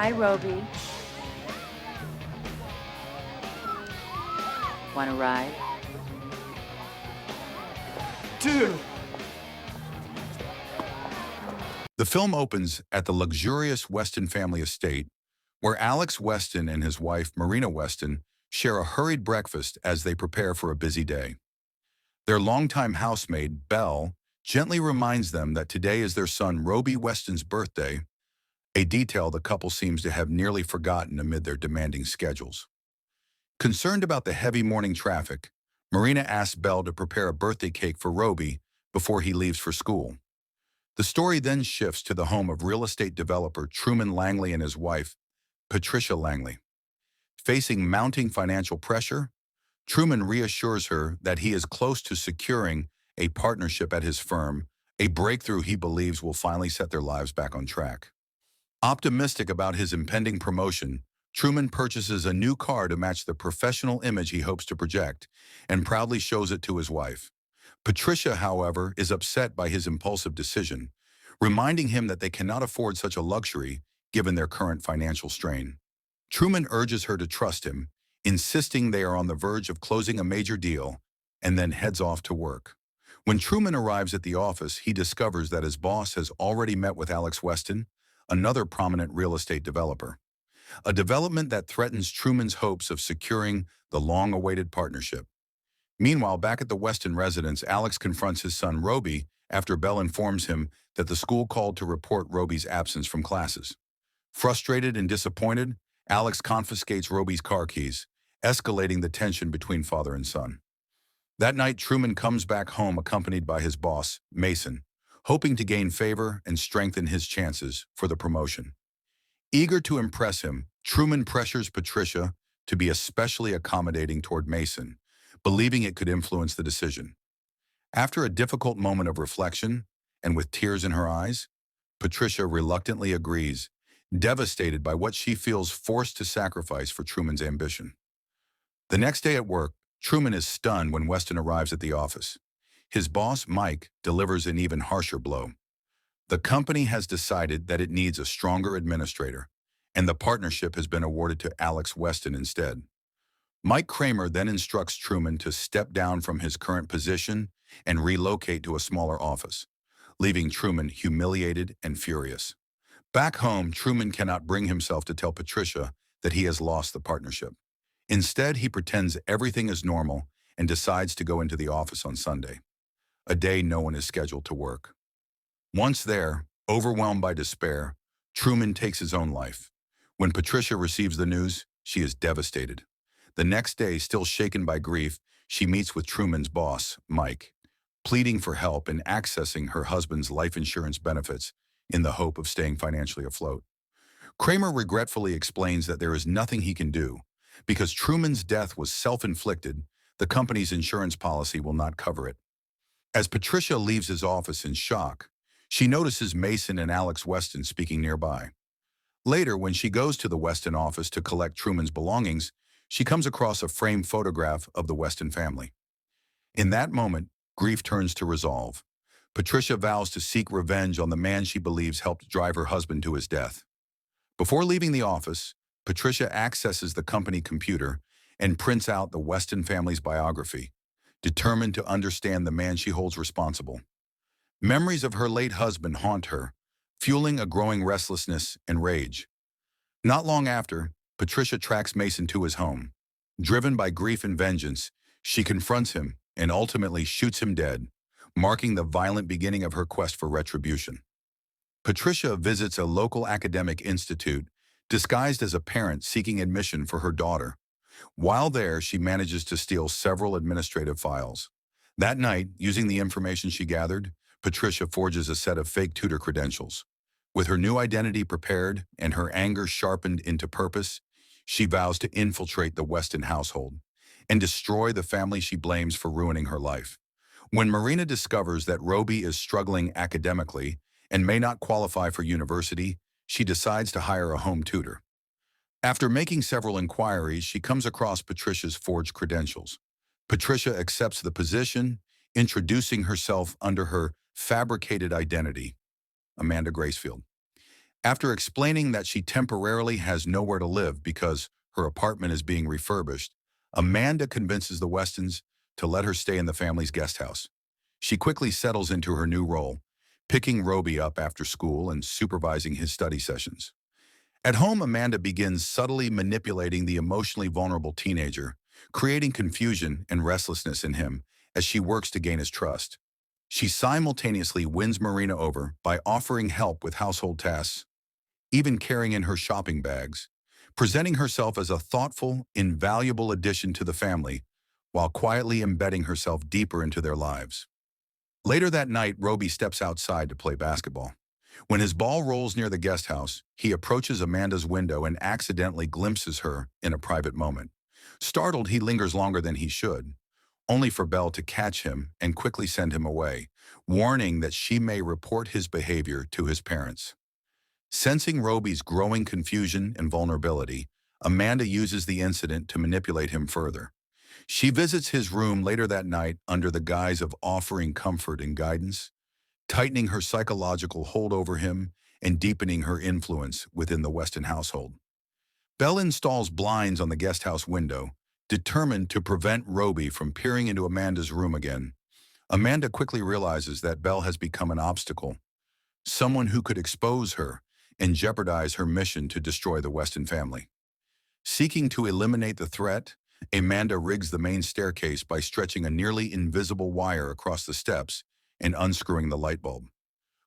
Hi, Roby. Want to ride? Dude! The film opens at the luxurious Weston family estate, where Alex Weston and his wife, Marina Weston, share a hurried breakfast as they prepare for a busy day. Their longtime housemaid, Belle, gently reminds them that today is their son Roby Weston's birthday, a detail the couple seems to have nearly forgotten amid their demanding schedules. Concerned about the heavy morning traffic, Marina asks Belle to prepare a birthday cake for Roby before he leaves for school. The story then shifts to the home of real estate developer Truman Langley and his wife, Patricia Langley. Facing mounting financial pressure, Truman reassures her that he is close to securing a partnership at his firm, a breakthrough he believes will finally set their lives back on track. Optimistic about his impending promotion, Truman purchases a new car to match the professional image he hopes to project and proudly shows it to his wife. Patricia, however, is upset by his impulsive decision, reminding him that they cannot afford such a luxury given their current financial strain. Truman urges her to trust him, insisting they are on the verge of closing a major deal, and then heads off to work. When Truman arrives at the office, he discovers that his boss has already met with Alex Weston, another prominent real estate developer. A development that threatens Truman's hopes of securing the long-awaited partnership. Meanwhile, back at the Weston residence, Alex confronts his son Roby after Belle informs him that the school called to report Roby's absence from classes. Frustrated and disappointed, Alex confiscates Roby's car keys, escalating the tension between father and son. That night, Truman comes back home accompanied by his boss, Mason, hoping to gain favor and strengthen his chances for the promotion. Eager to impress him, Truman pressures Patricia to be especially accommodating toward Mason, believing it could influence the decision. After a difficult moment of reflection, and with tears in her eyes, Patricia reluctantly agrees, devastated by what she feels forced to sacrifice for Truman's ambition. The next day at work, Truman is stunned when Weston arrives at the office. His boss, Mike, delivers an even harsher blow. The company has decided that it needs a stronger administrator, and the partnership has been awarded to Alex Weston instead. Mike Kramer then instructs Truman to step down from his current position and relocate to a smaller office, leaving Truman humiliated and furious. Back home, Truman cannot bring himself to tell Patricia that he has lost the partnership. Instead, he pretends everything is normal and decides to go into the office on Sunday, a day no one is scheduled to work. Once there, overwhelmed by despair, Truman takes his own life. When Patricia receives the news, she is devastated. The next day, still shaken by grief, she meets with Truman's boss, Mike, pleading for help in accessing her husband's life insurance benefits in the hope of staying financially afloat. Kramer regretfully explains that there is nothing he can do. Because Truman's death was self-inflicted, the company's insurance policy will not cover it. As Patricia leaves his office in shock, she notices Mason and Alex Weston speaking nearby. Later, when she goes to the Weston office to collect Truman's belongings, she comes across a framed photograph of the Weston family. In that moment, grief turns to resolve. Patricia vows to seek revenge on the man she believes helped drive her husband to his death. Before leaving the office, Patricia accesses the company computer and prints out the Weston family's biography, determined to understand the man she holds responsible. Memories of her late husband haunt her, fueling a growing restlessness and rage. Not long after, Patricia tracks Mason to his home. Driven by grief and vengeance, she confronts him and ultimately shoots him dead, marking the violent beginning of her quest for retribution. Patricia visits a local academic institute disguised as a parent seeking admission for her daughter. While there, she manages to steal several administrative files. That night, using the information she gathered, Patricia forges a set of fake tutor credentials. With her new identity prepared and her anger sharpened into purpose, she vows to infiltrate the Weston household and destroy the family she blames for ruining her life. When Marina discovers that Roby is struggling academically and may not qualify for university, she decides to hire a home tutor. After making several inquiries, she comes across Patricia's forged credentials. Patricia accepts the position, introducing herself under her fabricated identity, Amanda Gracefield. After explaining that she temporarily has nowhere to live because her apartment is being refurbished, Amanda convinces the Westons to let her stay in the family's guest house. She quickly settles into her new role, picking Roby up after school and supervising his study sessions. At home, Amanda begins subtly manipulating the emotionally vulnerable teenager, creating confusion and restlessness in him as she works to gain his trust. She simultaneously wins Marina over by offering help with household tasks, even carrying in her shopping bags, presenting herself as a thoughtful, invaluable addition to the family, while quietly embedding herself deeper into their lives. Later that night, Roby steps outside to play basketball. When his ball rolls near the guest house, he approaches Amanda's window and accidentally glimpses her in a private moment. Startled, he lingers longer than he should, only for Belle to catch him and quickly send him away, warning that she may report his behavior to his parents. Sensing Roby's growing confusion and vulnerability, Amanda uses the incident to manipulate him further. She visits his room later that night under the guise of offering comfort and guidance, tightening her psychological hold over him and deepening her influence within the Weston household. Belle installs blinds on the guest house window, determined to prevent Roby from peering into Amanda's room again. Amanda quickly realizes that Belle has become an obstacle, someone who could expose her and jeopardize her mission to destroy the Weston family. Seeking to eliminate the threat, Amanda rigs the main staircase by stretching a nearly invisible wire across the steps and unscrewing the light bulb.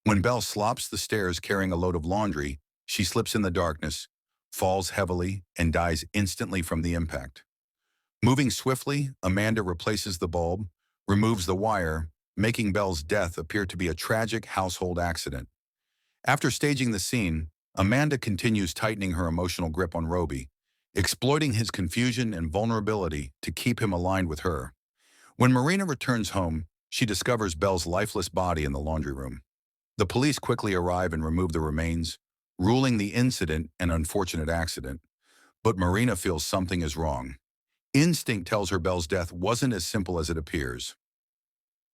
When Belle slops the stairs carrying a load of laundry, she slips in the darkness, falls heavily, and dies instantly from the impact. Moving swiftly, Amanda replaces the bulb, removes the wire, making Belle's death appear to be a tragic household accident. After staging the scene, Amanda continues tightening her emotional grip on Roby, exploiting his confusion and vulnerability to keep him aligned with her. When Marina returns home, she discovers Belle's lifeless body in the laundry room. The police quickly arrive and remove the remains, ruling the incident an unfortunate accident. But Marina feels something is wrong. Instinct tells her Belle's death wasn't as simple as it appears.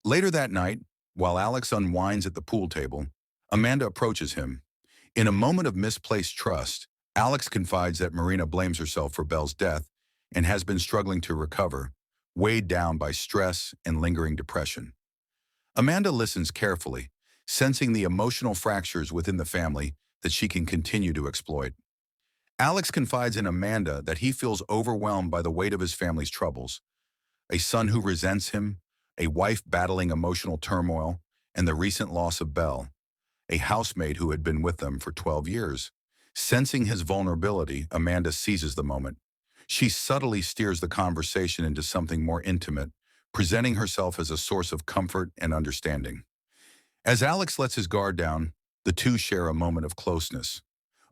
Later that night, while Alex unwinds at the pool table, Amanda approaches him. In a moment of misplaced trust, Alex confides that Marina blames herself for Belle's death and has been struggling to recover, weighed down by stress and lingering depression. Amanda listens carefully, sensing the emotional fractures within the family that she can continue to exploit. Alex confides in Amanda that he feels overwhelmed by the weight of his family's troubles, a son who resents him, a wife battling emotional turmoil, and the recent loss of Belle, a housemaid who had been with them for 12 years. Sensing his vulnerability, Amanda seizes the moment. She subtly steers the conversation into something more intimate, presenting herself as a source of comfort and understanding. As Alex lets his guard down, the two share a moment of closeness,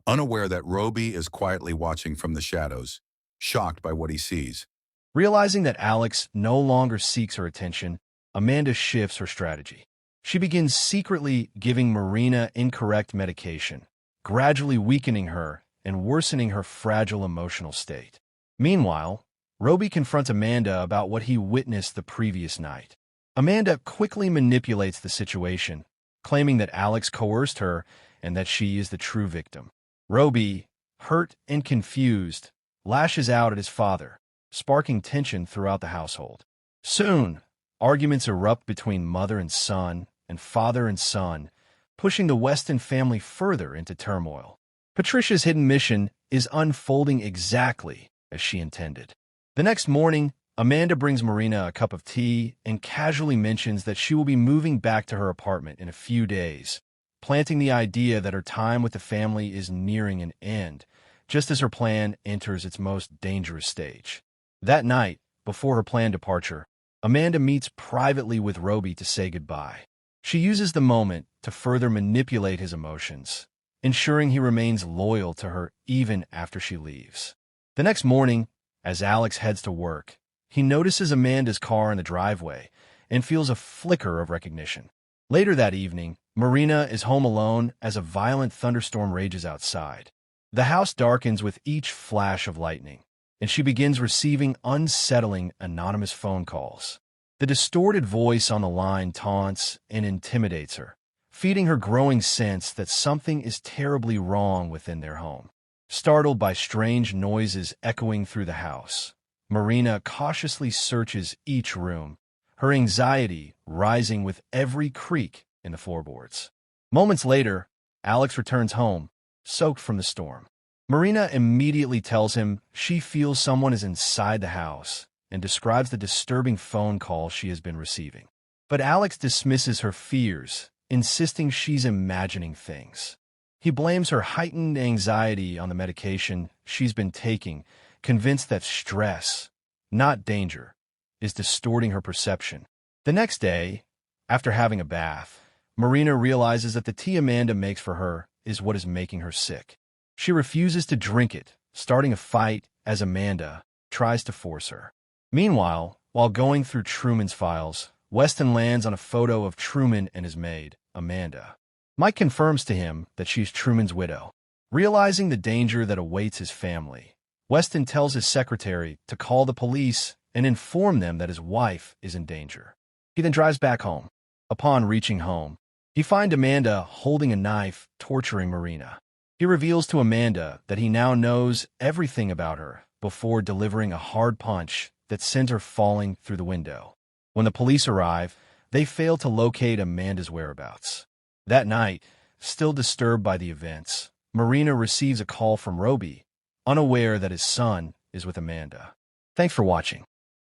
unaware that Roby is quietly watching from the shadows, shocked by what he sees. Realizing that Alex no longer seeks her attention, Amanda shifts her strategy. She begins secretly giving Marina incorrect medication, gradually weakening her and worsening her fragile emotional state. Meanwhile, Roby confronts Amanda about what he witnessed the previous night. Amanda quickly manipulates the situation, claiming that Alex coerced her and that she is the true victim. Roby, hurt and confused, lashes out at his father, sparking tension throughout the household. Soon, arguments erupt between mother and son and father and son, pushing the Weston family further into turmoil. Patricia's hidden mission is unfolding exactly as she intended. The next morning, Amanda brings Marina a cup of tea and casually mentions that she will be moving back to her apartment in a few days, planting the idea that her time with the family is nearing an end, just as her plan enters its most dangerous stage. That night, before her planned departure, Amanda meets privately with Roby to say goodbye. She uses the moment to further manipulate his emotions, ensuring he remains loyal to her even after she leaves. The next morning, as Alex heads to work, he notices Amanda's car in the driveway and feels a flicker of recognition. Later that evening, Marina is home alone as a violent thunderstorm rages outside. The house darkens with each flash of lightning, and she begins receiving unsettling anonymous phone calls. The distorted voice on the line taunts and intimidates her, feeding her growing sense that something is terribly wrong within their home. Startled by strange noises echoing through the house, Marina cautiously searches each room, her anxiety rising with every creak in the floorboards. Moments later, Alex returns home, soaked from the storm. Marina immediately tells him she feels someone is inside the house and describes the disturbing phone call she has been receiving. But Alex dismisses her fears, insisting she's imagining things. He blames her heightened anxiety on the medication she's been taking, convinced that stress, not danger, is distorting her perception. The next day, after having a bath, Marina realizes that the tea Amanda makes for her is what is making her sick. She refuses to drink it, starting a fight as Amanda tries to force her. Meanwhile, while going through Truman's files, Weston lands on a photo of Truman and his maid, Amanda. Mike confirms to him that she's Truman's widow. Realizing the danger that awaits his family, Weston tells his secretary to call the police and inform them that his wife is in danger. He then drives back home. Upon reaching home, he finds Amanda holding a knife, torturing Marina. He reveals to Amanda that he now knows everything about her before delivering a hard punch that sends her falling through the window. When the police arrive, they fail to locate Amanda's whereabouts. That night, still disturbed by the events, Marina receives a call from Roby, unaware that his son is with Amanda. Thanks for watching.